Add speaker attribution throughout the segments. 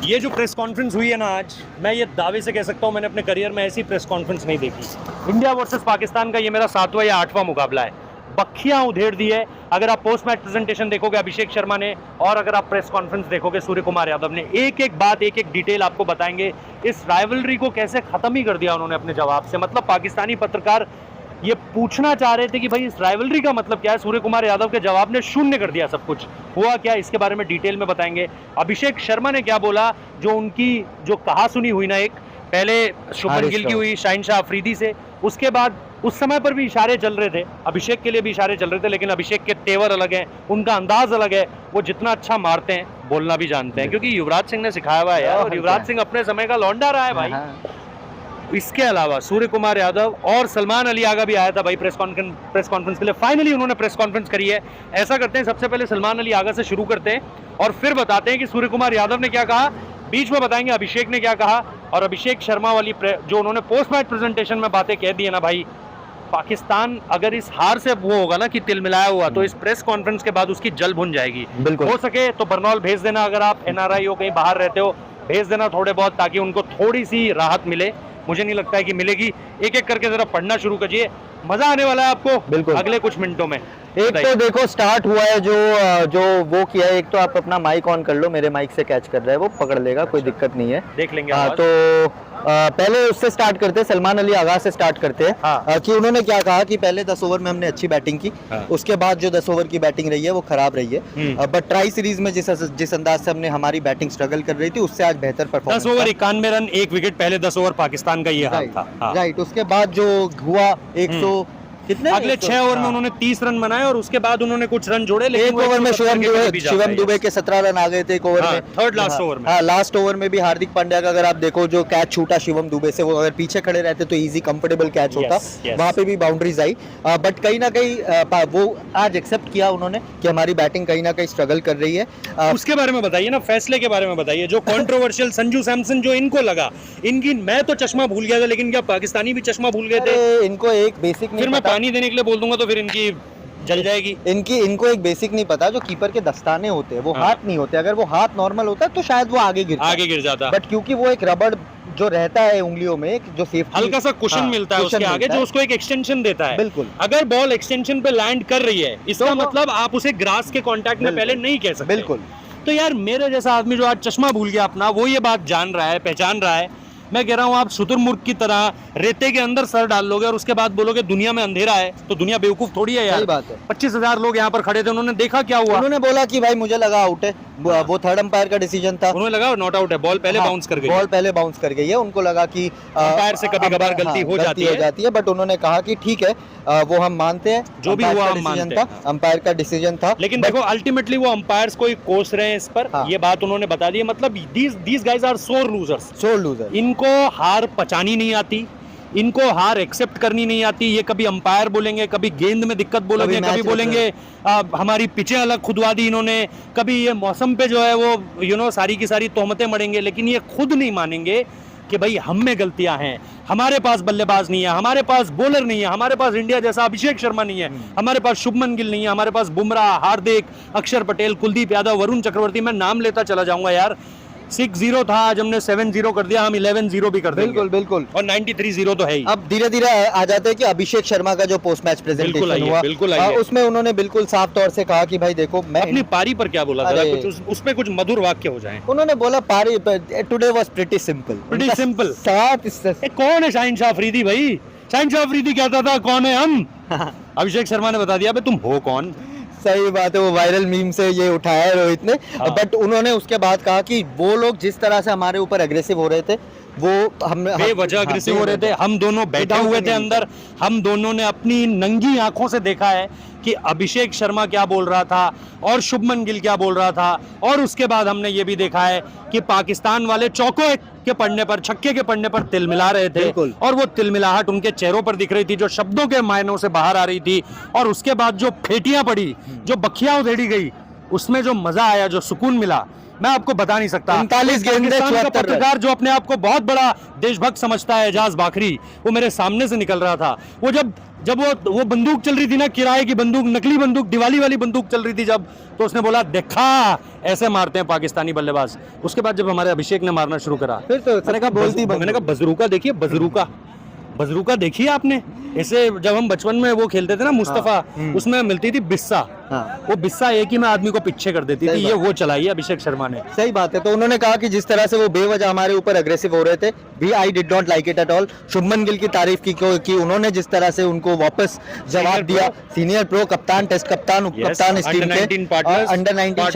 Speaker 1: ये जो press conference हुई है ना आज, मैं ये दावे से कह सकता हूँ मैंने अपने करियर में ऐसी प्रेस कॉन्फ्रेंस नहीं देखी। इंडिया वर्सेस पाकिस्तान का ये मेरा 7वां या 8वां मुकाबला है। बखियां उधेड़ दी है। अगर आप पोस्ट मैच प्रेजेंटेशन देखोगे अभिषेक शर्मा ने, और अगर आप प्रेस कॉन्फ्रेंस देखोगे सूर्य कुमार यादव ने, एक एक बात, एक एक डिटेल आपको बताएंगे। इस राइवलरी को कैसे खत्म ही कर दिया उन्होंने अपने जवाब से। मतलब पाकिस्तानी पत्रकार ये पूछना चाह रहे थे कि भाई इस राइवलरी का मतलब क्या है, सूर्य कुमार यादव के जवाब ने शून्य कर दिया सब कुछ। हुआ क्या, इसके बारे में डिटेल में बताएंगे। अभिषेक शर्मा ने क्या बोला, जो उनकी जो कहा सुनी हुई ना, एक पहले शुभमन गिल की हुई शाहीन शाह अफरीदी से, उसके बाद उस समय पर भी इशारे चल रहे थे, अभिषेक के लिए भी इशारे चल रहे थे, लेकिन अभिषेक के तेवर अलग हैं, उनका अंदाज अलग है। वो जितना अच्छा मारते हैं बोलना भी जानते हैं, क्योंकि युवराज सिंह ने सिखाया हुआ है यार, और युवराज सिंह अपने समय का लौंडा रहा है भाई। इसके अलावा सूर्य कुमार यादव और सलमान अली आगा भी आया था भाई प्रेस कॉन्फ्रेंस के लिए। फाइनली उन्होंने प्रेस कॉन्फ्रेंस करी है। ऐसा करते हैं, सबसे पहले सलमान अली आगा से शुरू करते हैं और फिर बताते हैं कि सूर्य कुमार यादव ने क्या कहा, बीच में बताएंगे अभिषेक ने क्या कहा, और अभिषेक शर्मा वाली जो उन्होंने पोस्ट मैच प्रेजेंटेशन में बातें कह दी है ना भाई, पाकिस्तान अगर इस हार से वो होगा ना कि तिल मिलाया हुआ, तो इस प्रेस कॉन्फ्रेंस के बाद उसकी जल भुन जाएगी। हो सके तो बरनौल भेज देना, अगर आप NRI हो, कहीं बाहर रहते हो, भेज देना थोड़े बहुत, ताकि उनको थोड़ी सी राहत मिले। मुझे नहीं लगता है कि मिलेगी। एक एक करके जरा पढ़ना शुरू करिए, मजा आने वाला है आपको अगले कुछ मिनटों में।
Speaker 2: एक तो देखो स्टार्ट हुआ है जो वो किया है। एक तो आप अपना माइक ऑन कर लो, मेरे माइक से कैच कर रहा है, वो पकड़ लेगा, कोई दिक्कत नहीं है,
Speaker 1: देख लेंगे।
Speaker 2: तो पहले उससे स्टार्ट करते हैं, सलमान अली आगा से स्टार्ट करते हैं कि उन्होंने क्या कहा कि पहले 10 ओवर में हमने अच्छी बैटिंग की, उसके बाद जो 10 ओवर की बैटिंग रही है वो खराब रही है, बट ट्राई सीरीज में जिस अंदाज से हमने हमारी बैटिंग स्ट्रगल कर रही थी उससे आज बेहतर परफॉर्मेंस।
Speaker 1: 10 ओवर 91 रन, 1 विकेट, पहले 10 ओवर पाकिस्तान का ये हाल था।
Speaker 2: राइट, उसके बाद जो हुआ 100 कितने,
Speaker 1: अगले 6 ओवर में उन्होंने 30 रन बनाए, और उसके बाद उन्होंने कुछ रन जोड़े, लेकिन
Speaker 2: एक ओवर में शिवम दुबे के 17 रन आ गए थे एक ओवर में,
Speaker 1: थर्ड लास्ट ओवर में।
Speaker 2: लास्ट ओवर में भी हार्दिक पांड्या का अगर आप देखो जो कैच छूटा शिवम दुबे से, वो अगर पीछे खड़े रहते तो इजी कंफर्टेबल कैच होता, वहां पे भी बाउंड्रीज आई। बट कहीं ना कहीं वो आज एक्सेप्ट किया उन्होंने कि हमारी बैटिंग कहीं ना कहीं स्ट्रगल कर रही है।
Speaker 1: उसके बारे में बताइए ना, फैसले के बारे में बताइए, जो कंट्रोवर्शियल संजू सैमसन जो इनको लगा, इनकी मैं तो चश्मा भूल गया था, लेकिन क्या पाकिस्तानी भी चश्मा भूल गए थे?
Speaker 2: इनको एक बेसिक नहीं,
Speaker 1: फिर मैं पानी देने के लिए बोल दूंगा तो फिर इनकी जल जाएगी।
Speaker 2: इनको एक बेसिक नहीं पता, जो कीपर के दस्ताने होते हैं वो हाथ नहीं होते। अगर वो हाथ नॉर्मल होता तो शायद वो आगे गिर जाता, बट क्योंकि वो एक रबड़ जो रहता है उंगलियों में, जो सेफ्टी
Speaker 1: हल्का सा कुशन मिलता है उसके आगे, जो उसको एक एक्सटेंशन देता है।
Speaker 2: बिल्कुल,
Speaker 1: अगर बॉल एक्सटेंशन पे लैंड कर रही है, इसका मतलब आप उसे ग्रास के कांटेक्ट में पहले नहीं कह सकते।
Speaker 2: बिल्कुल।
Speaker 1: तो यार मेरे जैसा आदमी जो आज चश्मा भूल गया अपना, वो ये बात जान रहा है, पहचान रहा है। मैं कह रहा हूँ आप शुतुरमुर्ग की तरह रेते के अंदर सर डाल लोगे और उसके बाद बोलोगे दुनिया में अंधेरा है, तो दुनिया बेवकूफ थोड़ी है यार।
Speaker 2: सही बात है।
Speaker 1: 25,000 लोग यहाँ पर खड़े थे, उन्होंने देखा क्या हुआ,
Speaker 2: उन्होंने बोला कि भाई मुझे लगा आउट है, वो थर्ड अंपायर का डिसीजन था,
Speaker 1: उन्होंने लगा नॉट आउट है, बॉल पहले बाउंस कर गई,
Speaker 2: बॉल पहले बाउंस कर गई है। उनको लगा कि
Speaker 1: अंपायर से कभी कभार गलती हो जाती है,
Speaker 2: बट उन्होंने कहा कि ठीक है, वो हम मानते हैं,
Speaker 1: जो भी हुआ हम मानते हैं,
Speaker 2: अंपायर का डिसीजन था।
Speaker 1: लेकिन देखो अल्टीमेटली वो अंपायर्स को ही कोस रहे हैं इस पर, ये बात उन्होंने बता दी। मतलब दीस गाइज आर सोर लूजर्स। इनको हार पचानी नहीं आती, इनको हार एक्सेप्ट करनी नहीं आती। ये कभी अंपायर बोलेंगे, कभी गेंद में दिक्कत बोलेंगे, कभी बोलेंगे हमारी पिचें अलग खुदवा दी इन्होंने, कभी ये मौसम पे जो है वो सारी की सारी तोहमतें मढ़ेंगे, लेकिन ये खुद नहीं मानेंगे कि भाई हम में गलतियां हैं, हमारे पास बल्लेबाज नहीं है, हमारे पास बॉलर नहीं है, हमारे पास इंडिया जैसा अभिषेक शर्मा नहीं है, हमारे पास शुभमन गिल नहीं है, हमारे पास बुमराह, हार्दिक, अक्षर पटेल, कुलदीप यादव, वरुण चक्रवर्ती, मैं नाम लेता चला जाऊंगा यार। 6-0 था, आज हमने 7-0 कर दिया, हम 11-0 भी कर देंगे।
Speaker 2: बिल्कुल।
Speaker 1: और 93-0 तो है ही।
Speaker 2: अब धीरे धीरे आ जाते हैं कि अभिषेक शर्मा का जो पोस्ट मैच प्रेजेंटेशन हुआ, उसमें उन्होंने बिल्कुल साफ तौर से कहा कि भाई देखो, मैं
Speaker 1: अपनी पारी पर क्या बोला, जरा कुछ उसमें कुछ मधुर वाक्य हो जाए।
Speaker 2: उन्होंने बोला पारी टुडे वाज प्रीटी सिंपल।
Speaker 1: कौन है शाहीन शाह अफरीदी भाई? शाहीन शाह अफरीदी कहता था कौन है हम? अभिषेक शर्मा ने बता दिया तुम हो कौन।
Speaker 2: सही बात है, वो वायरल मीम से ये उठाया है रोहित ने। बट उन्होंने उसके बाद कहा कि वो लोग जिस तरह से हमारे ऊपर अग्रेसिव हो रहे थे, वो हम
Speaker 1: बेवजह अग्रेसिव हो रहे थे। हम दोनों बैठे हुए थे अंदर, हम दोनों ने अपनी नंगी आंखों से देखा है कि अभिषेक शर्मा क्या बोल रहा था और शुभमन गिल क्या बोल रहा था, और उसके बाद हमने ये भी देखा है कि पाकिस्तान वाले चौके के पढ़ने पर, छक्के के पढ़ने पर तिल मिला रहे थे, और वो तिलमिलाहट उनके चेहरों पर दिख रही थी, जो शब्दों के मायनों से बाहर आ रही थी। और उसके बाद जो फेटियां पड़ी, जो बखियां उधेड़ी गई, उसमें जो मजा आया, जो सुकून मिला, मैं आपको बता नहीं सकता।
Speaker 2: 39 गेंदें,
Speaker 1: पाकिस्तान का
Speaker 2: 74 रन।
Speaker 1: पत्रकार जो अपने आप को बहुत बड़ा देशभक्त समझता है, एजाज बाखरी, वो मेरे सामने से निकल रहा था। वो जब वो बंदूक चल रही थी ना, किराए की बंदूक, नकली बंदूक, दिवाली वाली बंदूक चल रही थी जब, तो उसने बोला देखा ऐसे मारते हैं पाकिस्तानी बल्लेबाज। उसके बाद जब हमारे अभिषेक ने मारना शुरू करा,
Speaker 2: फिर तो
Speaker 1: मैंने कहा बजरूका देखिए, बजरूका देखिए आपने। ऐसे जब हम बचपन में वो खेलते थे ना मुस्तफा, उसमें मिलती थी बिस्सा, वो बिस्सा एक ही में आदमी को पीछे कर देती थी। ये वो चलाई है अभिषेक शर्मा ने।
Speaker 2: सही बात है। तो उन्होंने कहा कि जिस तरह से वो बेवजह हमारे ऊपर अग्रेसिव हो रहे थे, भी I did not like it at all. Shubman Gill की तारीफ की कि उन्होंने जिस तरह से उनको वापस जवाब दिया। सीनियर प्रो, कप्तान, टेस्ट कप्तान, उप कप्तान इस टीम के, अंडर 19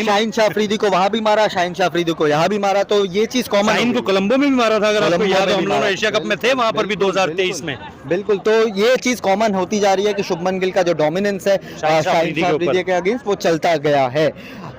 Speaker 2: शाहीन शाह अफरीदी को वहां भी मारा, शाहीन शाह अफरीदी को यहाँ भी मारा। तो ये चीज कॉमन,
Speaker 1: शाहीन को कोलंबो में भी मारा था, अगर आपको याद हो, हम लोग एशिया कप में थे वहां पर भी 2023 में।
Speaker 2: बिल्कुल, तो ये चीज कॉमन होती जा रही है कि शुभमन गिल का जो डोमिनेंस है शाहीन शाह अफरीदी के अगेंस्ट, वो चलता गया है।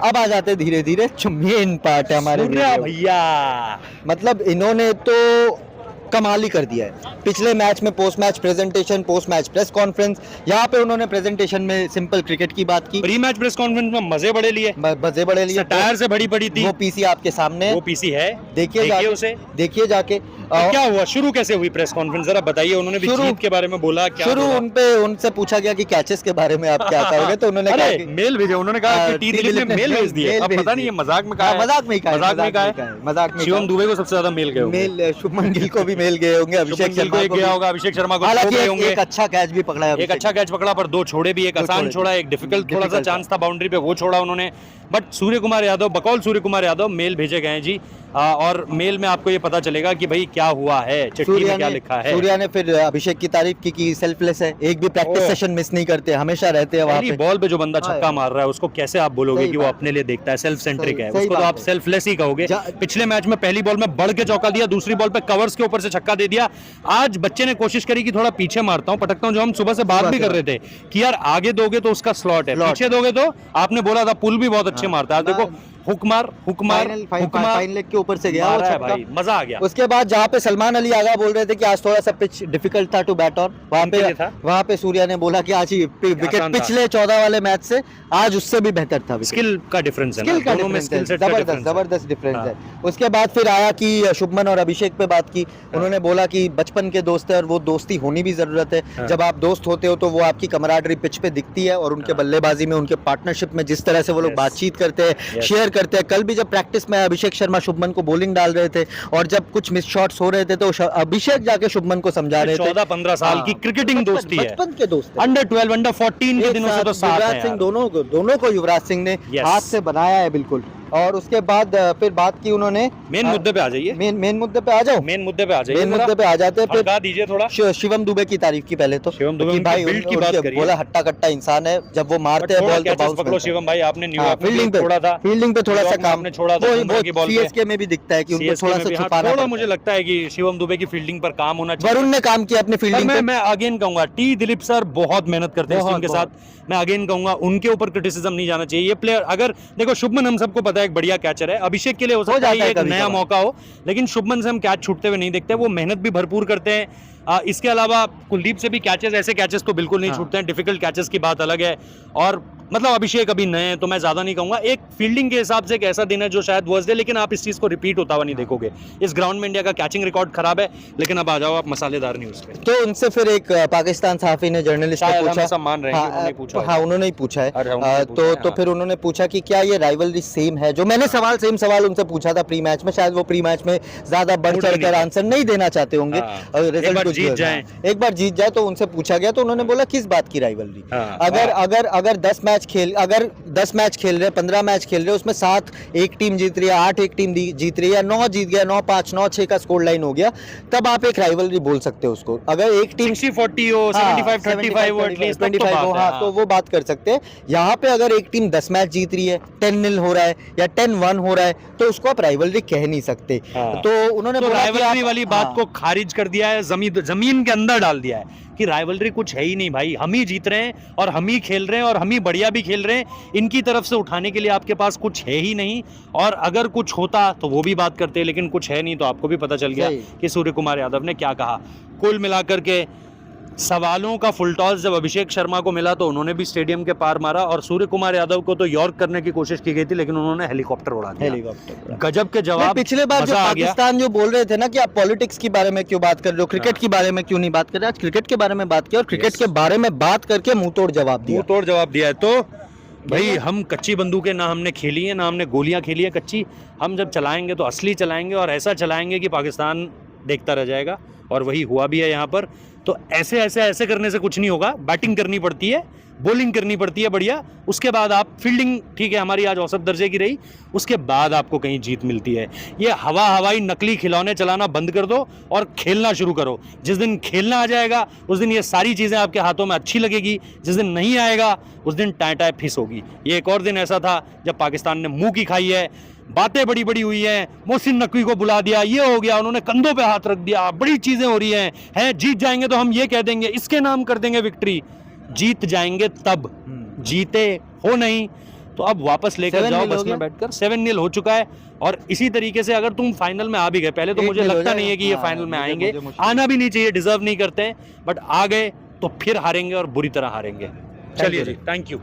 Speaker 2: अब आ जाते धीरे धीरे मेन पार्ट है हमारे
Speaker 1: भैया,
Speaker 2: मतलब इन्होंने तो कमाल ही कर दिया है। पिछले मैच में post match presentation, post match press conference, यहाँ पे उन्होंने प्रेजेंटेशन में सिंपल क्रिकेट की बात की,
Speaker 1: प्री मैच प्रेस कॉन्फ्रेंस में मजे बड़े लिए, टायर से बड़ी पड़ी थी।
Speaker 2: वो पीसी आपके सामने,
Speaker 1: वो पीसी है,
Speaker 2: देखिए उसे, देखिए जाके
Speaker 1: क्या हुआ, शुरू कैसे हुई प्रेस कॉन्फ्रेंस, जरा बताइए। उन्होंने भी जीत के बारे में बोला, क्या
Speaker 2: शुरू उनसे पूछा गया कि कैचेस के बारे में आप क्या कहोगे, तो उन्होंने कहा कि
Speaker 1: मेल भेजे, उन्होंने कहा कि टी दिलीप ने मेल भेज दिए। अब पता नहीं है मजाक में कहा है,
Speaker 2: मजाक में कहा है।
Speaker 1: शिवम दुबे को सबसे ज्यादा मेल गए,
Speaker 2: मेल शुभमन गिल को भी मेल गए होंगे, अभिषेक शर्मा को
Speaker 1: गया होगा, अभिषेक शर्मा को
Speaker 2: हालांकि एक अच्छा कैच भी पकड़ा है,
Speaker 1: एक अच्छा कैच पकड़ा, पर दो छोड़े भी, एक आसान छोड़ा, एक डिफिकल्ट थोड़ा सा चांस था बाउंड्री पे, वो छोड़ा उन्होंने। बट सूर्य कुमार यादव, बकौल सूर्य कुमार यादव मेल भेजे गए हैं जी, और मेल में आपको ये पता चलेगा कि भाई क्या हुआ है, चिट्ठी में क्या लिखा है।
Speaker 2: सूर्या ने फिर अभिषेक की तारीफ की कि सेल्फलेस है, एक भी प्रैक्टिस सेशन मिस नहीं करते, हमेशा रहते हैं वहां पे।
Speaker 1: बॉल पे जो बंदा छक्का मार रहा है उसको कैसे आप बोलोगे कि वो अपने लिए देखता है, सेल्फ सेंट्रिक है, उसको तो आप सेल्फलेस ही कहोगे। पिछले मैच में पहली बॉल में बढ़ के चौका दिया, दूसरी बॉल पे कवर्स के ऊपर से छक्का दे दिया। आज बच्चे ने कोशिश करी कि थोड़ा पीछे मारता हूं, पटकता हूं, जो हम सुबह से बात भी कर रहे थे कि यार आगे दोगे तो उसका स्लॉट है, पीछे दोगे तो, आपने बोला था पुल भी बहुत अच्छे मारता है, देखो हुकमार
Speaker 2: फाइन लेग के ऊपर से गया वो छक्का,
Speaker 1: भाई मजा आ गया।
Speaker 2: उसके बाद जहाँ पे सलमान अली आगा बोल रहे थे कि आज थोड़ा सा पिच डिफिकल्ट था टू बैट ऑन, वहाँ पे सूर्या ने बोला कि आज ही विकेट पिछले 14 वाले मैच से आज उससे भी बेहतर था।
Speaker 1: स्किल का डिफरेंस है,
Speaker 2: जबरदस्त डिफरेंस है। उसके बाद फिर आया कि शुभमन और अभिषेक पे बात की, उन्होंने बोला कि बचपन के दोस्त है और वो दोस्ती होनी भी जरूरत है। जब आप दोस्त होते हो तो वो आपकी कमराडरी पिच पे दिखती है, और उनके बल्लेबाजी में, उनके पार्टनरशिप में जिस तरह से वो लोग बातचीत करते हैं, शेयर करते हैं। कल भी जब प्रैक्टिस में अभिषेक शर्मा शुभमन को बॉलिंग डाल रहे थे और जब कुछ मिस शॉट्स हो रहे थे तो अभिषेक जाके शुभमन को समझा रहे थे।
Speaker 1: 14-15 साल की क्रिकेटिंग दोस्ती है,
Speaker 2: बचपन के दोस्त,
Speaker 1: अंडर 12 अंडर 14 के दिनों से तो साथ है।
Speaker 2: युवराज सिंह दोनों को युवराज सिंह ने हाथ से बनाया है बिल्कुल। और उसके बाद फिर बात की उन्होंने,
Speaker 1: मेन मुद्दे पे आ जाइए,
Speaker 2: मेन मुद्दे पे आ जाओ,
Speaker 1: मेन मुद्दे पे आ जाइए,
Speaker 2: मेन मुद्दे पे आ जाते हैं। फिर
Speaker 1: बता दीजिए थोड़ा
Speaker 2: शिवम दुबे की तारीफ की पहले तो,
Speaker 1: शिवम दुबे
Speaker 2: भाई
Speaker 1: बिल्ड की बात करिए,
Speaker 2: बोला हट्टा कट्टा इंसान है, जब वो मारते हैं बॉल तो बाउंस
Speaker 1: पकड़ो। शिवम भाई आपने न्यूयॉर्क
Speaker 2: फील्डिंग पे छोड़ा था, फील्डिंग पे थोड़ा सा काम
Speaker 1: ने छोड़ा था,
Speaker 2: सीएसके में भी दिखता है कि उनको थोड़ा सा छुपाना,
Speaker 1: थोड़ा मुझे लगता है कि शिवम दुबे की फील्डिंग पर काम होना चाहिए।
Speaker 2: वरुण ने काम किया अपनी फील्डिंग पे।
Speaker 1: मैं अगेन कहूंगा टी दिलीप सर बहुत मेहनत करते हैं इस टीम के साथ, मैं अगेन कहूंगा उनके ऊपर क्रिटिसिज्म नहीं जाना चाहिए। ये प्लेयर, अगर देखो शुभमन हम सबको पता है एक बढ़िया कैचर है, अभिषेक के लिए हो सकता है एक नया मौका हो, लेकिन शुभमन से हम कैच छूटते हुए नहीं देखते, वो मेहनत भी भरपूर करते हैं। इसके अलावा कुलदीप से भी कैचेस, ऐसे कैचेस तो बिल्कुल नहीं छूटते हैं, डिफिकल्ट कैचेस की बात अलग है। और मतलब अभिषेक अभी नए हैं तो मैं ज्यादा नहीं कहूंगा, एक फील्डिंग के हिसाब से एक ऐसा दिन है जो शायद वर्स्ट डे, लेकिन आप इस चीज को रिपीट होता हुआ नहीं देखोगे। इस ग्राउंड में इंडिया का कैचिंग रिकॉर्ड खराब है। लेकिन अब आ जाओ आप मसालेदार न्यूज पे।
Speaker 2: तो उनसे फिर एक पाकिस्तान सहाफी ने, जर्नलिस्ट ने पूछा,
Speaker 1: मान रहे हैं उन्होंने पूछा,
Speaker 2: हाँ उन्होंने ही पूछा है, तो फिर उन्होंने पूछा कि क्या ये राइवलरी सेम है, जो मैंने सेम सवाल उनसे पूछा था प्री मैच में, शायद वो प्री मैच में ज्यादा बढ़ चढ़कर आंसर नहीं देना चाहते होंगे, रिजल्ट एक बार जीत जाए तो उनसे पूछा गया, तो उन्होंने बोला किस बात की राइवलरी, अगर 10 मैच खेल रहे, 15 मैच खेल रहे, उसमें 7 एक टीम जीत रही है, 8 एक टीम जीत रही है, 9 जीत गया, 9-5, 9-6 का स्कोर लाइन हो गया, तब आप एक राइवलरी बोल सकते हो उसको। अगर एक टीम
Speaker 1: 60-40 हो, 75-35 हो, एटलीस्ट
Speaker 2: 25 हो, हाँ तो वो बात कर सकते हैं। यहाँ पे अगर एक टीम 10 मैच जीत रही है, 10-0 हो रहा है या 10-1 हो रहा है, तो उसको आप राइवलरी कह नहीं सकते। तो उन्होंने
Speaker 1: राइवलरी वाली बात को खारिज कर दिया है, जमीन के अंदर डाल दिया है कि राइवलरी कुछ है ही नहीं भाई, हम ही जीत रहे हैं और हम ही खेल रहे हैं और हम ही बढ़िया भी खेल रहे हैं, इनकी तरफ से उठाने के लिए आपके पास कुछ है ही नहीं। और अगर कुछ होता तो वो भी बात करते, लेकिन कुछ है नहीं, तो आपको भी पता चल गया कि सूर्य कुमार यादव ने क्या कहा। कुल मिलाकर के सवालों का फुल टॉस जब अभिषेक शर्मा को मिला तो उन्होंने भी स्टेडियम के पार मारा, और सूर्य कुमार यादव को तो यॉर्क करने की कोशिश की गई थी लेकिन उन्होंने हेलीकॉप्टर उड़ा दिया।
Speaker 2: हेलीकॉप्टर
Speaker 1: गजब के जवाब।
Speaker 2: पिछले बार जो
Speaker 1: मजा आ गया।
Speaker 2: पाकिस्तान जो बोल रहे थे ना कि आप पॉलिटिक्स के बारे में क्यों बात कर रहे हो, क्रिकेट के बारे में क्यों नहीं बात कर रहे, आज क्रिकेट के बारे में बात किया और क्रिकेट के बारे में बात करके मुंह तोड़ जवाब दिया।
Speaker 1: मुंह तोड़ जवाब दिया है। तो भाई हम कच्ची बंदूकें ना हमने खेली है ना हमने गोलियां खेली है कच्ची, हम जब चलाएंगे तो असली चलाएंगे और ऐसा चलाएंगे कि पाकिस्तान देखता रह जाएगा, और वही हुआ भी है यहाँ पर। तो ऐसे करने से कुछ नहीं होगा, बैटिंग करनी पड़ती है, बॉलिंग करनी पड़ती है बढ़िया, उसके बाद आप फील्डिंग, ठीक है हमारी आज औसत दर्जे की रही, उसके बाद आपको कहीं जीत मिलती है। ये हवाई नकली खिलौने चलाना बंद कर दो और खेलना शुरू करो। जिस दिन खेलना आ जाएगा उस दिन ये सारी चीज़ें आपके हाथों में अच्छी लगेगी, जिस दिन नहीं आएगा उस दिन टाँय फिस होगी। ये एक और दिन ऐसा था जब पाकिस्तान ने मुंह की खाई है, बातें बड़ी बड़ी हुई हैं, मोहसिन नकवी को बुला दिया, ये हो गया, उन्होंने कंधों पे हाथ रख दिया, बड़ी चीज़ें हो रही हैं, जीत जाएंगे तो हम ये कह देंगे, इसके नाम कर देंगे विक्ट्री। जीत जाएंगे तब, जीते हो नहीं तो अब वापस लेकर जाओ बस में बैठकर। 7-0 हो चुका है, और इसी तरीके से अगर तुम फाइनल में आ भी गए, पहले तो मुझे लगता नहीं है कि ये फाइनल में आएंगे, आना भी नहीं चाहिए, डिजर्व नहीं करते हैं, बट आ गए तो फिर हारेंगे और बुरी तरह हारेंगे। चलिए जी, थैंक यू।